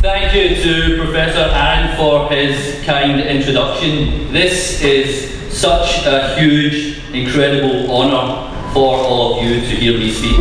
Thank you to Professor Aaron for his kind introduction. This is such a huge, incredible honour for all of you to hear me speak.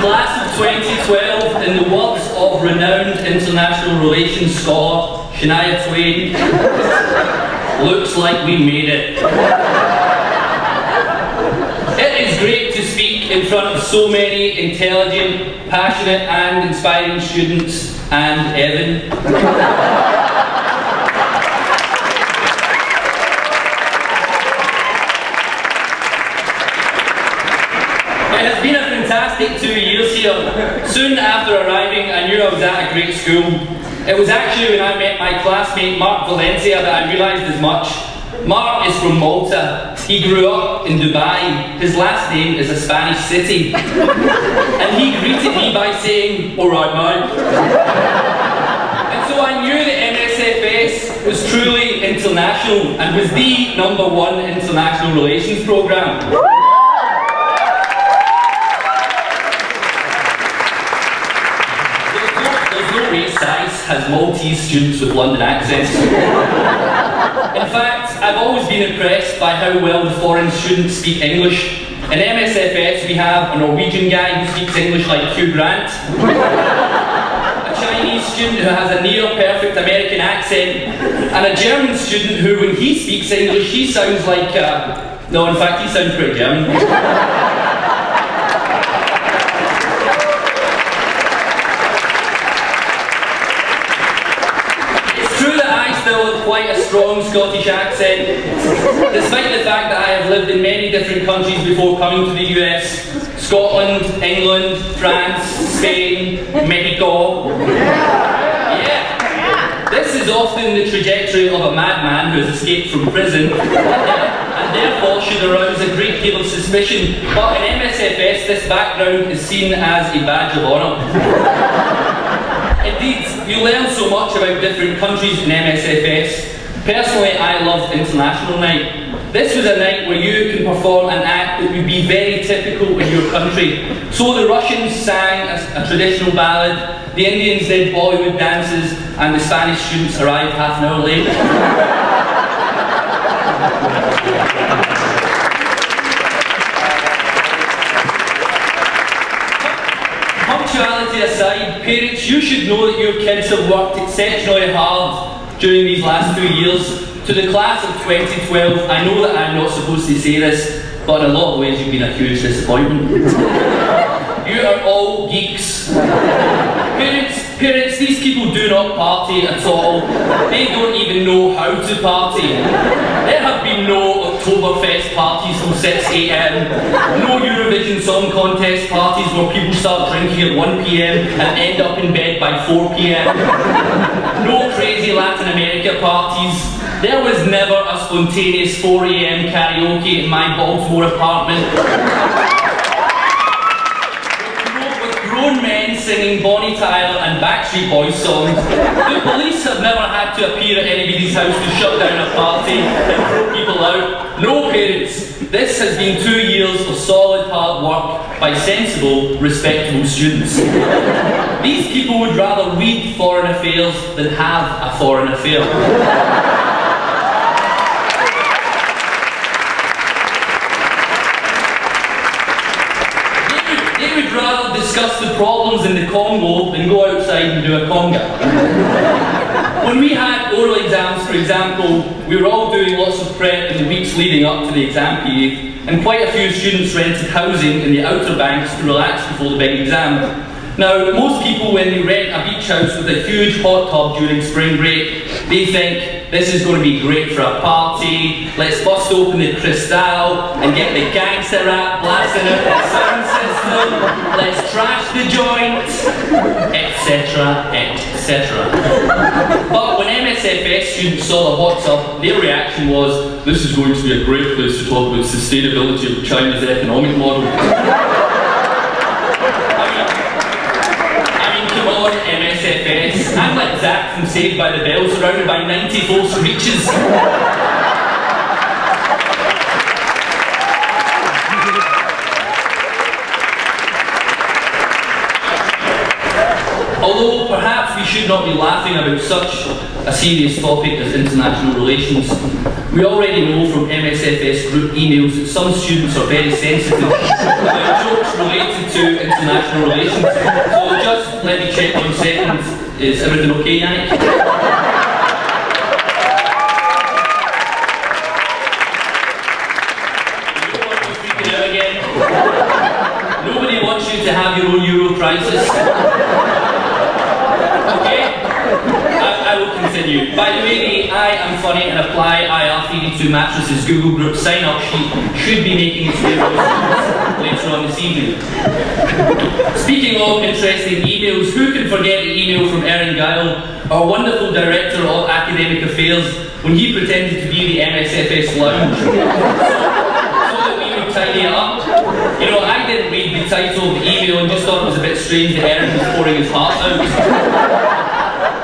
Class of 2012, in the words of renowned international relations scholar Shania Twain, looks like we made it. It is great to speak in front of so many intelligent, passionate and inspiring students and Evan. It has been a fantastic 2 years here. Soon after arriving, I knew I was at a great school. It was actually when I met my classmate Mark Valencia that I realised as much. Mark is from Malta. He grew up in Dubai. His last name is a Spanish city. And he greeted me by saying, "Alright mate." And so I knew that MSFS was truly international and was the #1 international relations programme. SAIS has Maltese students with London accents. In fact, I've always been impressed by how well the foreign students speak English. In MSFS we have a Norwegian guy who speaks English like Hugh Grant, a Chinese student who has a near-perfect American accent, and a German student who, when he speaks English, he sounds like, no, in fact he sounds pretty German. Quite a strong Scottish accent, despite the fact that I have lived in many different countries before coming to the US. Scotland, England, France, Spain, Mexico. Yeah. This is often the trajectory of a madman who has escaped from prison, and therefore should arouse a great deal of suspicion. But in MSFS, this background is seen as a badge of honour. Indeed, you learn so much about different countries in MSFS. Personally, I loved International Night. This was a night where you can perform an act that would be very typical in your country. So the Russians sang a traditional ballad, the Indians did Bollywood dances, and the Spanish students arrived half an hour late. Punctuality aside, parents, you should know that your kids have worked exceptionally hard during these last 2 years. To the class of 2012, I know that I'm not supposed to say this, but in a lot of ways you've been a huge disappointment. You are all geeks. Parents, these people do not party at all. They don't even know how to party. There have been no Oktoberfest parties from 6 AM, no Eurovision Song Contest parties where people start drinking at 1 PM and end up in bed by 4 PM, no crazy Latin America parties. There was never a spontaneous 4 AM karaoke in my Baltimore apartment. Grown men singing Bonnie Tyler and Backstreet Boys songs. The police have never had to appear at anybody's house to shut down a party and throw people out. No, parents. This has been 2 years of solid hard work by sensible, respectable students. These people would rather read foreign affairs than have a foreign affair. Rather discuss the problems in the Congo than go outside and do a conga. When we had oral exams, for example, we were all doing lots of prep in the weeks leading up to the exam period, and quite a few students rented housing in the Outer Banks to relax before the big exam. Now, most people, when they rent a beach house with a huge hot tub during spring break, they think, this is going to be great for a party, let's bust open the Cristal and get the gangster rap blasting out the sound system, let's trash the joint, etc, etc. But when MSFS students saw the hot tub, their reaction was, this is going to be a great place to talk about sustainability of China's economic model. MSFS. I'm like Zach from Saved by the Bell, surrounded by 90 false reaches. we should not be laughing about such a serious topic as international relations. We already know from MSFS group emails that some students are very sensitive about jokes related to international relations. So just let me check 1 second. Is everything okay, Yannick? You don't want to freak it out again. Nobody wants you to have your own Euro crisis. Okay? I will continue. By the way, the I am funny and apply IR32 mattresses Google Group sign-up sheet should be making its way later on this evening. Speaking of interesting emails, who can forget the email from Erin Guile, our wonderful Director of Academic Affairs, when he pretended to be the MSFS Lounge so that we would tidy it up? You know, I didn't read the title of the email and just thought it was a bit strange that Erin was pouring his heart out.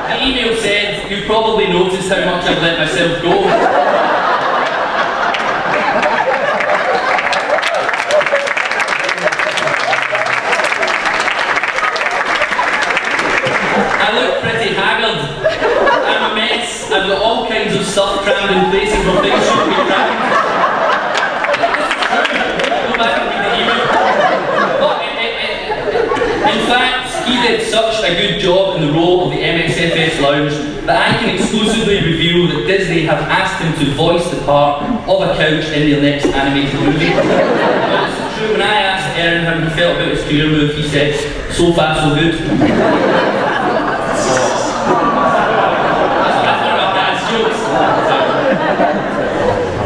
The email said, "You probably noticed how much I've let myself go." I look pretty haggard. I'm a mess. I've got all kinds of stuff crammed in places where things shouldn't be crammed. Go back and read the email. But in fact, he did such a good job in the role of the MSFS Lounge that I can exclusively reveal that Disney have asked him to voice the part of a couch in their next animated movie. Well, it's true, when I asked Erin how he felt about his career move, he said, "So far, so good." That's one of my dad's jokes.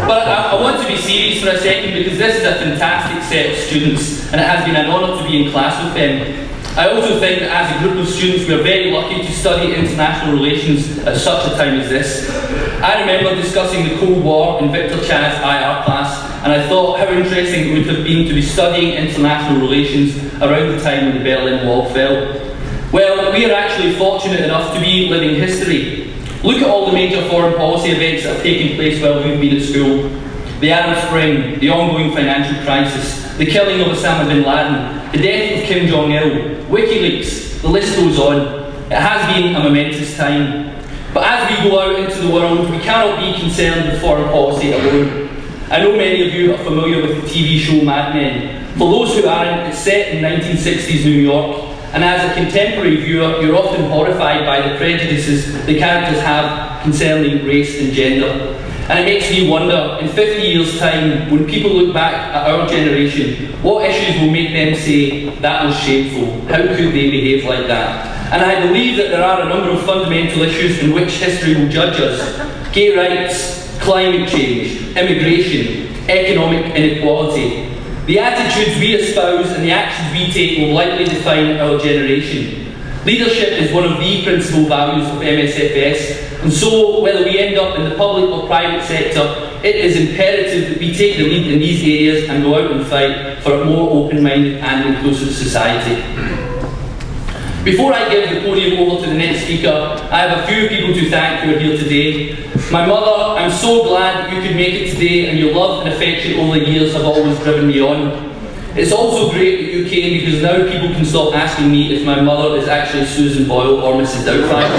But I want to be serious for a second because this is a fantastic set of students and it has been an honour to be in class with them. I also think that as a group of students we are very lucky to study international relations at such a time as this. I remember discussing the Cold War in Victor Chad's IR class and I thought how interesting it would have been to be studying international relations around the time when the Berlin Wall fell. Well, we are actually fortunate enough to be living history. Look at all the major foreign policy events that have taken place while we've been at school. The Arab Spring, the ongoing financial crisis, the killing of Osama bin Laden, the death of Kim Jong-il, WikiLeaks, the list goes on. It has been a momentous time. But as we go out into the world, we cannot be concerned with foreign policy alone. I know many of you are familiar with the TV show Mad Men. For those who aren't, it's set in 1960s New York, and as a contemporary viewer, you're often horrified by the prejudices the characters have concerning race and gender. And it makes me wonder, in 50 years' time, when people look back at our generation, what issues will make them say, "That was shameful, how could they behave like that?" And I believe that there are a number of fundamental issues in which history will judge us. Gay rights, climate change, immigration, economic inequality. The attitudes we espouse and the actions we take will likely define our generation. Leadership is one of the principal values of MSFS, and so whether we end up in the public or private sector, it is imperative that we take the lead in these areas and go out and fight for a more open-minded and inclusive society. Before I give the podium over to the next speaker, I have a few people to thank who are here today. My mother, I'm so glad that you could make it today, and your love and affection over the years have always driven me on. It's also great that you came because now people can stop asking me if my mother is actually Susan Boyle or Mrs. Doubtfire.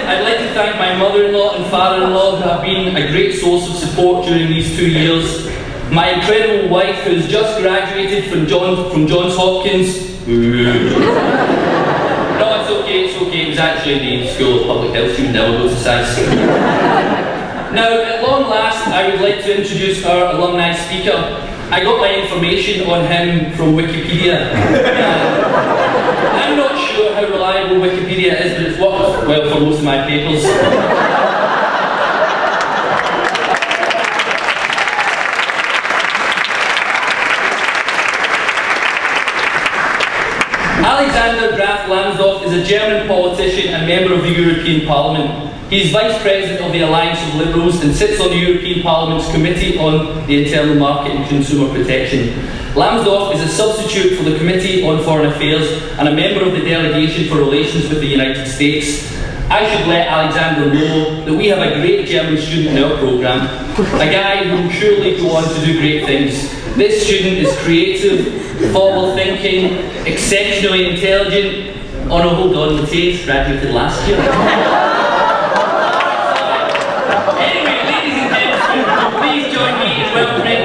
I'd like to thank my mother-in-law and father-in-law who have been a great source of support during these 2 years. My incredible wife who has just graduated from Johns Hopkins. No, it's okay, it was actually the School of Public Health, you never go to SAIS. Now, at long last, I would like to introduce our alumni speaker. I got my information on him from Wikipedia. I'm not sure how reliable Wikipedia is, but it's worked well for most of my papers. Alexander Graf Lambsdorff is a German politician and member of the European Parliament. He is Vice President of the Alliance of Liberals and sits on the European Parliament's Committee on the Internal Market and Consumer Protection. Lambsdorff is a substitute for the Committee on Foreign Affairs and a member of the Delegation for Relations with the United States. I should let Alexander know that we have a great German student in our programme, a guy who will surely go on to do great things. This student is creative, forward-thinking, exceptionally intelligent. Oh no, hold on, Mateus graduated last year. Anyway, ladies and gentlemen, please join me in welcoming